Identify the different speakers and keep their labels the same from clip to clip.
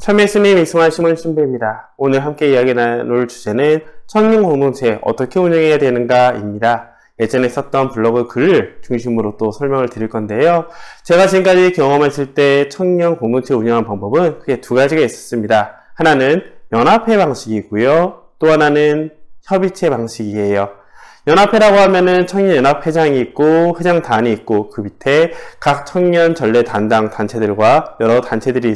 Speaker 1: 참예수님 이승환 시몬 신부입니다. 오늘 함께 이야기 나눌 주제는 청년 공동체 어떻게 운영해야 되는가입니다. 예전에 썼던 블로그 글을 중심으로 또 설명을 드릴 건데요. 제가 지금까지 경험했을 때 청년 공동체 운영하는 방법은 크게 두 가지가 있었습니다. 하나는 연합회 방식이고요. 또 하나는 협의체 방식이에요. 연합회라고 하면은 청년연합회장이 있고 회장단이 있고 그 밑에 각 청년 전례 담당 단체들과 여러 단체들이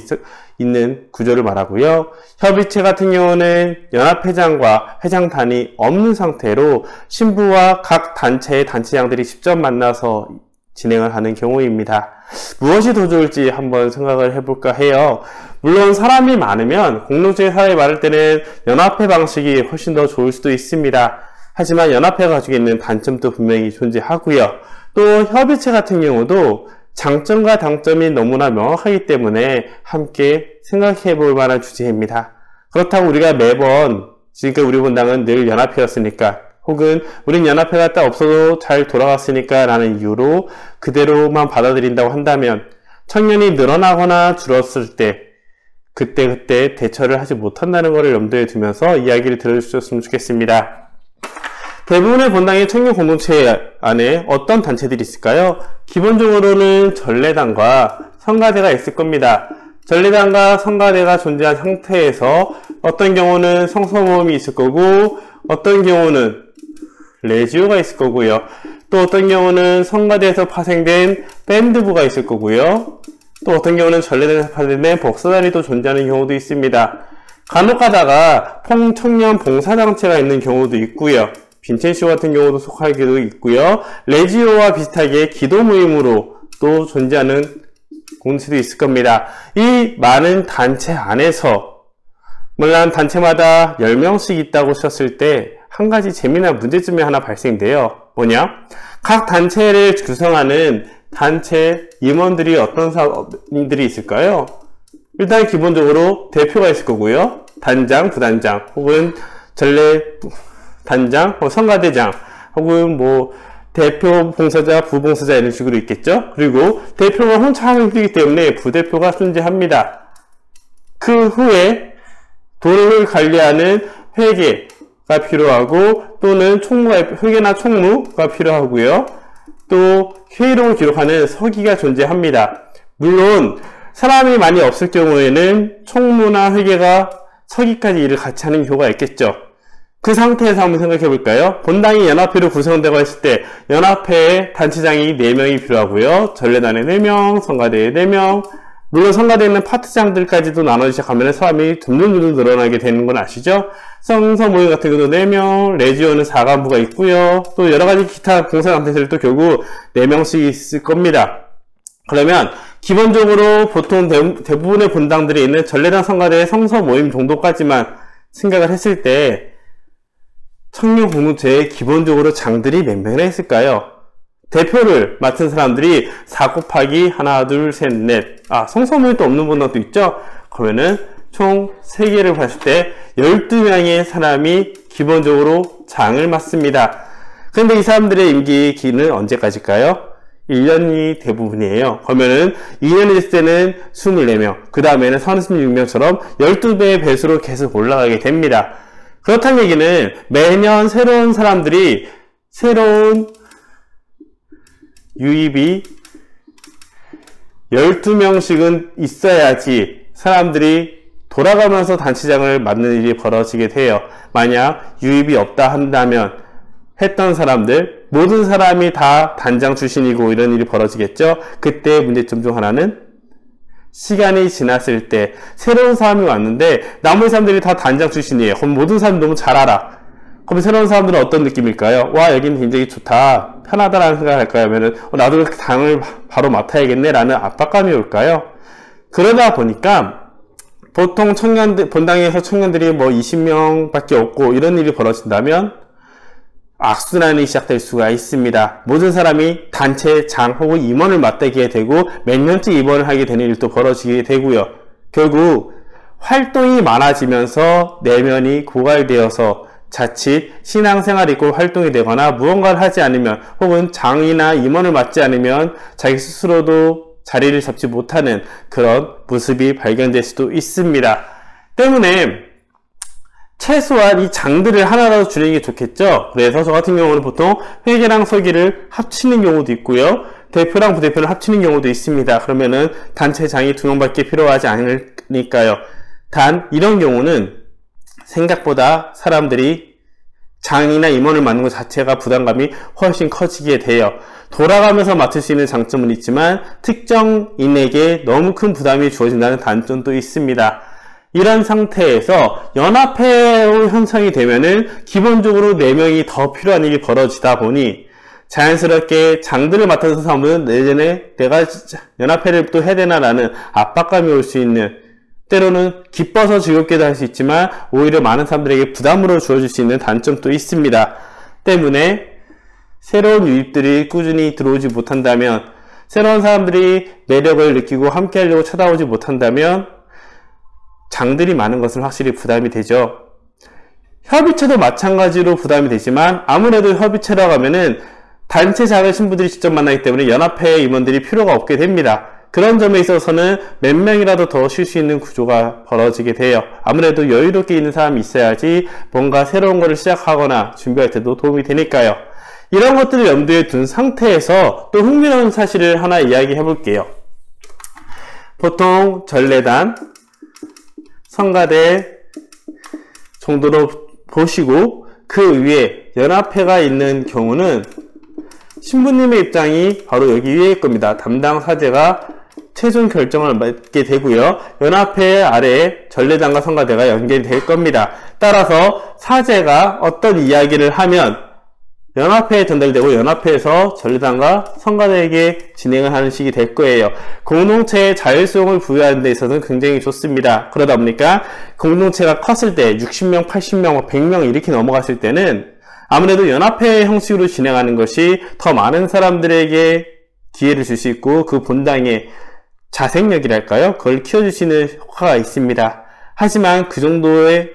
Speaker 1: 있는 구조를 말하고요. 협의체 같은 경우는 연합회장과 회장단이 없는 상태로 신부와 각 단체의 단체장들이 직접 만나서 진행을 하는 경우입니다. 무엇이 더 좋을지 한번 생각을 해볼까 해요. 물론 사람이 많으면 공동체에 사람이 많을 때는 연합회 방식이 훨씬 더 좋을 수도 있습니다. 하지만 연합회가 가지고 있는 단점도 분명히 존재하고요. 또 협의체 같은 경우도 장점과 단점이 너무나 명확하기 때문에 함께 생각해 볼 만한 주제입니다. 그렇다고 우리가 매번 지금까지 우리 본당은 늘 연합회였으니까 혹은 우린 연합회가 딱 없어도 잘 돌아갔으니까 라는 이유로 그대로만 받아들인다고 한다면 청년이 늘어나거나 줄었을 때 그때 대처를 하지 못한다는 것을 염두에 두면서 이야기를 들어주셨으면 좋겠습니다. 대부분의 본당의 청년 공동체 안에 어떤 단체들이 있을까요? 기본적으로는 전례단과 성가대가 있을 겁니다. 전례단과 성가대가 존재한 상태에서 어떤 경우는 성서모임이 있을 거고 어떤 경우는 레지오가 있을 거고요. 또 어떤 경우는 성가대에서 파생된 밴드부가 있을 거고요. 또 어떤 경우는 전례단에서 파생된 복사단이 또 존재하는 경우도 있습니다. 간혹 가다가 청년 봉사단체가 있는 경우도 있고요. 빈첸쇼 같은 경우도 속하기도 있고요. 레지오와 비슷하게 기도 모임으로 또 존재하는 공동체도 있을 겁니다. 이 많은 단체 안에서 물론 단체마다 10명씩 있다고 쳤을 때 한 가지 재미난 문제점이 하나 발생돼요. 뭐냐? 각 단체를 구성하는 단체 임원들이 어떤 사람들이 있을까요? 일단 기본적으로 대표가 있을 거고요. 단장, 부단장 혹은 전례 단장, 성가대장, 혹은 대표 봉사자, 부봉사자 이런 식으로 있겠죠? 그리고 대표가 혼자 하기 힘들기 때문에 부대표가 존재합니다. 그 후에 돈을 관리하는 회계가 필요하고 또는 회계나 총무가 필요하고요. 또 회의록을 기록하는 서기가 존재합니다. 물론 사람이 많이 없을 경우에는 총무나 회계가 서기까지 일을 같이 하는 경우가 있겠죠. 그 상태에서 한번 생각해 볼까요? 본당이 연합회로 구성되고 했을 때 연합회에 단체장이 4명이 필요하고요. 전례단에 4명, 성가대에 4명, 물론 성가대에는 파트장들까지도 나눠 시작하면 사람이 점점 늘어나게 되는 건 아시죠? 성서 모임 같은 경우도 4명, 레지오는 사간부가 있고요. 또 여러가지 기타 봉사단체들도 또 결국 4명씩 있을 겁니다. 그러면 기본적으로 보통 대부분의 본당들이 있는 전례단 성가대의 성서 모임 정도까지만 생각을 했을 때 청년 공동체에 기본적으로 장들이 몇 명이나 있을까요? 대표를 맡은 사람들이 4 곱하기 하나, 둘, 셋, 넷. 성서모임도 없는 분들도 있죠? 그러면은 총 3개를 봤을 때 12명의 사람이 기본적으로 장을 맡습니다. 그런데 이 사람들의 임기 기는 언제까지일까요? 1년이 대부분이에요. 그러면은 2년이 됐을 때는 24명, 그 다음에는 36명처럼 12배의 배수로 계속 올라가게 됩니다. 그렇다는 얘기는 매년 새로운 사람들이 새로운 유입이 12명씩은 있어야지 사람들이 돌아가면서 단체장을 맡는 일이 벌어지게 돼요. 만약 유입이 없다 한다면 했던 사람들 모든 사람이 다 단장 출신이고 이런 일이 벌어지겠죠. 그때 문제점 중 하나는 시간이 지났을 때 새로운 사람이 왔는데 나머지 사람들이 다 단장 출신이에요. 그럼 모든 사람이 너무 잘 알아. 그럼 새로운 사람들은 어떤 느낌일까요? 와, 여기는 굉장히 좋다, 편하다라는 생각을 할까요? 하면은 나도 그 당을 바로 맡아야겠네 라는 압박감이 올까요? 그러다 보니까 보통 본당에서 청년들이 20명밖에 없고 이런 일이 벌어진다면 악순환이 시작될 수가 있습니다. 모든 사람이 단체장 혹은 임원을 맡게 되고 몇 년째 임원을 하게 되는 일도 벌어지게 되고요. 결국 활동이 많아지면서 내면이 고갈되어서 자칫 신앙생활이 있고 활동이 되거나 무언가를 하지 않으면 혹은 장이나 임원을 맡지 않으면 자기 스스로도 자리를 잡지 못하는 그런 모습이 발견될 수도 있습니다. 때문에 최소한 이 장들을 하나라도 줄이는 게 좋겠죠. 그래서 저 같은 경우는 보통 회계랑 서기를 합치는 경우도 있고요, 대표랑 부대표를 합치는 경우도 있습니다. 그러면은 단체장이 2명밖에 필요하지 않으니까요. 단 이런 경우는 생각보다 사람들이 장이나 임원을 맡는 것 자체가 부담감이 훨씬 커지게 돼요. 돌아가면서 맡을 수 있는 장점은 있지만 특정인에게 너무 큰 부담이 주어진다는 단점도 있습니다. 이런 상태에서 연합회 현상이 되면은 기본적으로 4명이 더 필요한 일이 벌어지다 보니 자연스럽게 장들을 맡아서 사람은 내년에 내가 연합회를 또 해야 되나라는 압박감이 올 수 있는, 때로는 기뻐서 즐겁게도 할 수 있지만 오히려 많은 사람들에게 부담으로 주어질 수 있는 단점도 있습니다. 때문에 새로운 유입들이 꾸준히 들어오지 못한다면, 새로운 사람들이 매력을 느끼고 함께 하려고 찾아오지 못한다면 장들이 많은 것은 확실히 부담이 되죠. 협의체도 마찬가지로 부담이 되지만 아무래도 협의체라고 하면은 단체장을 신부들이 직접 만나기 때문에 연합회 임원들이 필요가 없게 됩니다. 그런 점에 있어서는 몇 명이라도 더 쉴 수 있는 구조가 벌어지게 돼요. 아무래도 여유롭게 있는 사람이 있어야지 뭔가 새로운 거를 시작하거나 준비할 때도 도움이 되니까요. 이런 것들을 염두에 둔 상태에서 또 흥미로운 사실을 하나 이야기해 볼게요. 보통 전례단, 성가대 정도로 보시고 그 위에 연합회가 있는 경우는 신부님의 입장이 바로 여기 위에 겁니다. 담당 사제가 최종 결정을 맡게 되고요. 연합회 아래에 전례단과 성가대가 연결이 될 겁니다. 따라서 사제가 어떤 이야기를 하면 연합회에 전달되고 연합회에서 전례단과 성가대에게 진행을 하는 식이 될 거예요. 공동체의 자율성을 부여하는 데 있어서는 굉장히 좋습니다. 그러다 보니까 공동체가 컸을 때 60명, 80명, 100명 이렇게 넘어갔을 때는 아무래도 연합회 형식으로 진행하는 것이 더 많은 사람들에게 기회를 줄 수 있고 그 본당의 자생력이랄까요? 그걸 키워줄 수 있는 효과가 있습니다. 하지만 그 정도의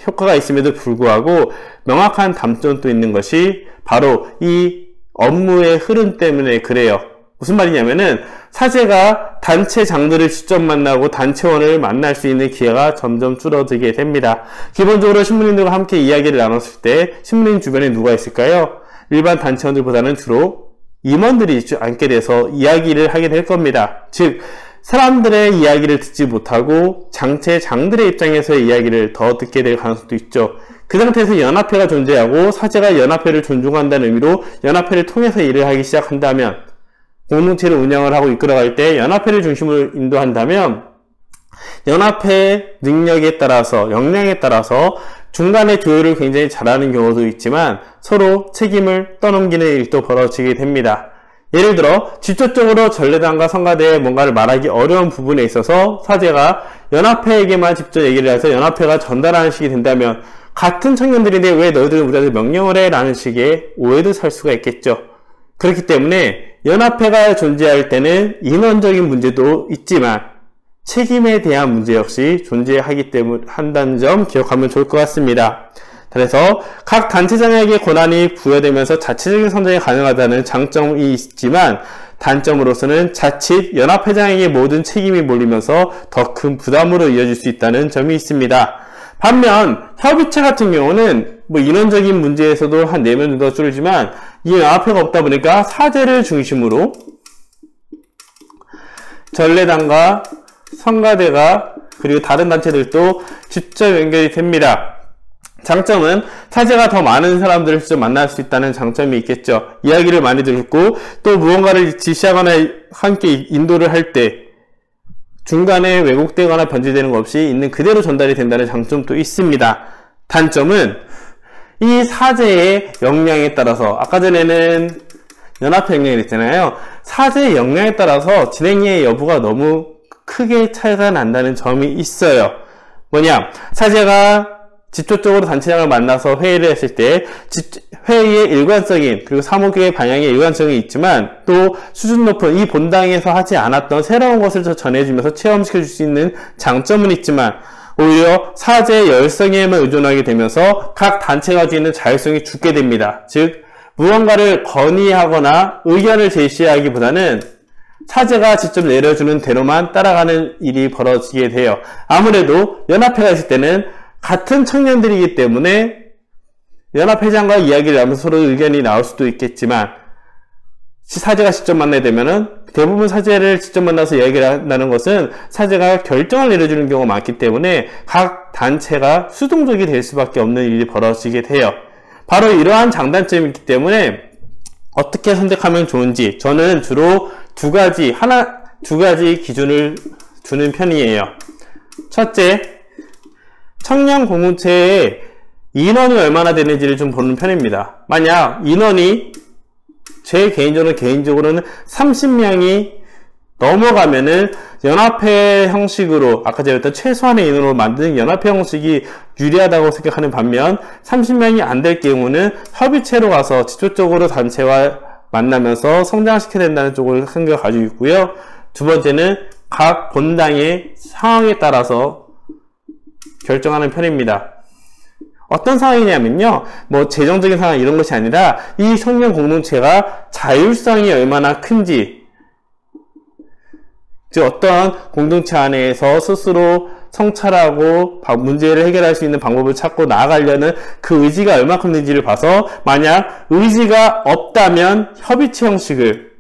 Speaker 1: 효과가 있음에도 불구하고 명확한 단점도 있는 것이 바로 이 업무의 흐름 때문에 그래요. 무슨 말이냐면은 사제가 단체 장들을 직접 만나고 단체원을 만날 수 있는 기회가 점점 줄어들게 됩니다. 기본적으로 신부님들과 함께 이야기를 나눴을 때 신부님 주변에 누가 있을까요? 일반 단체원들보다는 주로 임원들이 앉게 돼서 이야기를 하게 될 겁니다. 즉 사람들의 이야기를 듣지 못하고 장들의 입장에서의 이야기를 더 듣게 될 가능성도 있죠. 그 상태에서 연합회가 존재하고 사제가 연합회를 존중한다는 의미로 연합회를 통해서 일을 하기 시작한다면, 공동체를 운영을 하고 이끌어갈 때 연합회를 중심으로 인도한다면 연합회의 능력에 따라서, 역량에 따라서 중간에 조율을 굉장히 잘하는 경우도 있지만 서로 책임을 떠넘기는 일도 벌어지게 됩니다. 예를 들어 직접적으로 전례단과 성가대에 뭔가를 말하기 어려운 부분에 있어서 사제가 연합회에게만 직접 얘기를 해서 연합회가 전달하는 식이 된다면 같은 청년들인데 왜 너희들은 우리한테 명령을 해? 라는 식의 오해도 살 수가 있겠죠. 그렇기 때문에 연합회가 존재할 때는 인원적인 문제도 있지만 책임에 대한 문제 역시 존재하기 때문에 한다는 점 기억하면 좋을 것 같습니다. 그래서 각 단체장에게 권한이 부여되면서 자체적인 선정이 가능하다는 장점이 있지만 단점으로서는 자칫 연합회장에게 모든 책임이 몰리면서 더 큰 부담으로 이어질 수 있다는 점이 있습니다. 반면 협의체 같은 경우는 인원적인 문제에서도 한 4명 정도 줄이지만 이 연합회가 없다 보니까 사제를 중심으로 전례단과 성가대가 그리고 다른 단체들도 직접 연결이 됩니다. 장점은 사제가 더 많은 사람들을 직접 만날 수 있다는 장점이 있겠죠. 이야기를 많이 듣고 또 무언가를 지시하거나 함께 인도를 할 때 중간에 왜곡되거나 변질되는 것 없이 있는 그대로 전달이 된다는 장점도 있습니다. 단점은 이 사제의 역량에 따라서, 아까 전에는 연합회 역량이 있잖아요. 사제의 역량에 따라서 진행의 여부가 너무 크게 차이가 난다는 점이 있어요. 뭐냐, 사제가 직접적으로 단체장을 만나서 회의를 했을 때 회의의 일관성인, 그리고 사무국의 방향의 일관성이 있지만 또 수준 높은 이 본당에서 하지 않았던 새로운 것을 전해주면서 체험시켜줄 수 있는 장점은 있지만 오히려 사제의 열성에만 의존하게 되면서 각 단체가 가지고 있는 자율성이 죽게 됩니다. 즉 무언가를 건의하거나 의견을 제시하기보다는 사제가 직접 내려주는 대로만 따라가는 일이 벌어지게 돼요. 아무래도 연합회가 있을 때는 같은 청년들이기 때문에 연합회장과 이야기를 하면서 서로 의견이 나올 수도 있겠지만 사제가 직접 만나게 되면은 대부분 사제를 직접 만나서 이야기를 한다는 것은 사제가 결정을 내려주는 경우가 많기 때문에 각 단체가 수동적이 될 수밖에 없는 일이 벌어지게 돼요. 바로 이러한 장단점이 있기 때문에 어떻게 선택하면 좋은지 저는 주로 두 가지 기준을 두는 편이에요. 첫째, 청년 공동체의 인원이 얼마나 되는지를 좀 보는 편입니다. 만약 인원이 제 개인적으로는 30명이 넘어가면은 연합회 형식으로 아까 제가 했던 최소한의 인원으로 만드는 연합회 형식이 유리하다고 생각하는 반면 30명이 안 될 경우는 협의체로 가서 직접적으로 단체와 만나면서 성장시켜야 된다는 쪽을 생각을 가지고 있고요. 두 번째는 각 본당의 상황에 따라서 결정하는 편입니다. 어떤 상황이냐면요, 뭐 재정적인 상황 이런 것이 아니라 이 청년 공동체가 자율성이 얼마나 큰지, 즉 어떤 공동체 안에서 스스로 성찰하고 문제를 해결할 수 있는 방법을 찾고 나아가려는 그 의지가 얼마큼 있는지를 봐서 만약 의지가 없다면 협의체 형식을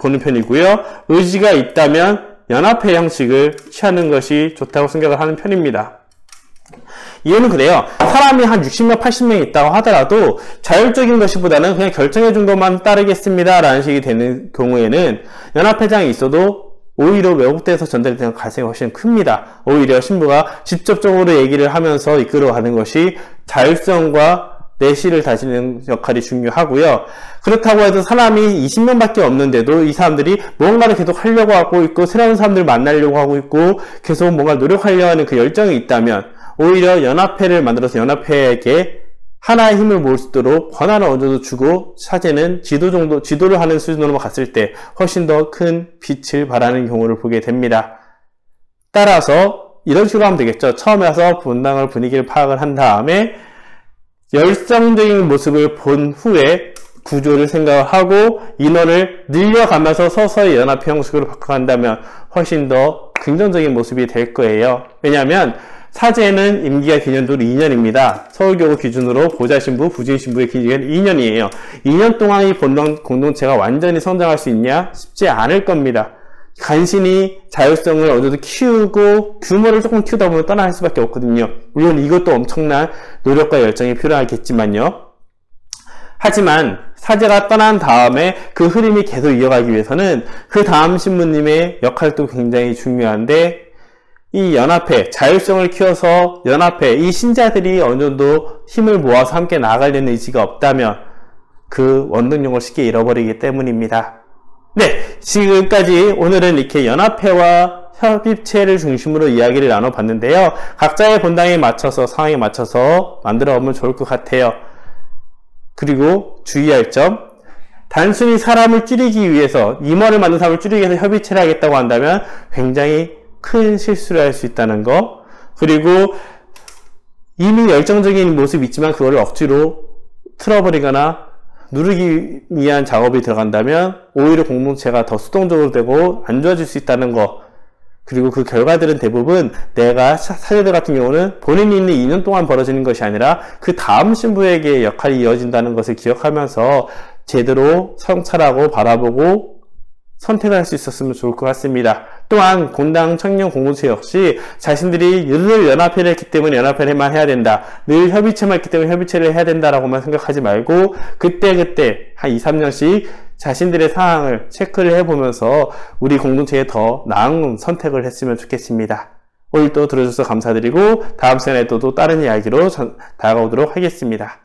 Speaker 1: 보는 편이고요, 의지가 있다면 연합회 형식을 취하는 것이 좋다고 생각을 하는 편입니다. 이유는 그래요. 사람이 한 60명, 80명 있다고 하더라도 자율적인 것보다는 그냥 결정해준 것만 따르겠습니다 라는 식이 되는 경우에는 연합회장이 있어도 오히려 왜곡돼서 전달되는 가능성이 훨씬 큽니다. 오히려 신부가 직접적으로 얘기를 하면서 이끌어가는 것이 자율성과 내실을 다지는 역할이 중요하고요. 그렇다고 해도 사람이 20명밖에 없는데도 이 사람들이 뭔가를 계속 하려고 하고 있고 새로운 사람들을 만나려고 하고 있고 계속 뭔가 노력하려고 하는 그 열정이 있다면 오히려 연합회를 만들어서 연합회에게 하나의 힘을 모을 수 있도록 권한을 어느 정도 주고 사제는 지도를 하는 수준으로 갔을 때 훨씬 더 큰 빛을 발하는 경우를 보게 됩니다. 따라서 이런 식으로 하면 되겠죠. 처음에 와서 본당을 분위기를 파악을 한 다음에 열성적인 모습을 본 후에 구조를 생각을 하고 인원을 늘려가면서 서서히 연합회 형식으로 바꿔간다면 훨씬 더 긍정적인 모습이 될 거예요. 왜냐하면 사제는 임기가 기년도로 2년입니다. 서울교구 기준으로 보좌신부, 부진신부의 기간은 2년이에요. 2년 동안 이 본당 공동체가 완전히 성장할 수 있냐? 쉽지 않을 겁니다. 간신히 자율성을 어느 정도 키우고 규모를 조금 키우다 보면 떠날 수밖에 없거든요. 물론 이것도 엄청난 노력과 열정이 필요하겠지만요. 하지만 사제가 떠난 다음에 그 흐름이 계속 이어가기 위해서는 그 다음 신부님의 역할도 굉장히 중요한데 이 연합회, 자율성을 키워서 연합회, 이 신자들이 어느 정도 힘을 모아서 함께 나아가려는 의지가 없다면 그 원동력을 쉽게 잃어버리기 때문입니다. 네, 지금까지 오늘은 이렇게 연합회와 협의체를 중심으로 이야기를 나눠봤는데요. 각자의 본당에 맞춰서, 상황에 맞춰서 만들어보면 좋을 것 같아요. 그리고 주의할 점, 단순히 사람을 줄이기 위해서, 임원을 만든 사람을 줄이기 위해서 협의체를 하겠다고 한다면 굉장히 큰 실수를 할 수 있다는 거. 그리고 이미 열정적인 모습이 있지만 그거를 억지로 틀어버리거나 누르기 위한 작업이 들어간다면 오히려 공동체가 더 수동적으로 되고 안 좋아질 수 있다는 거. 그리고 그 결과들은 대부분 내가 사제들 같은 경우는 본인이 있는 2년 동안 벌어지는 것이 아니라 그 다음 신부에게 역할이 이어진다는 것을 기억하면서 제대로 성찰하고 바라보고 선택을 할 수 있었으면 좋을 것 같습니다. 또한 본당 청년 공동체 역시 자신들이 늘 연합회를 했기 때문에 연합회만 해야 된다, 늘 협의체만 했기 때문에 협의체를 해야 된다라고만 생각하지 말고 그때그때 한 2, 3년씩 자신들의 상황을 체크를 해보면서 우리 공동체에 더 나은 선택을 했으면 좋겠습니다. 오늘 또 들어주셔서 감사드리고 다음 시간에 또 다른 이야기로 다가오도록 하겠습니다.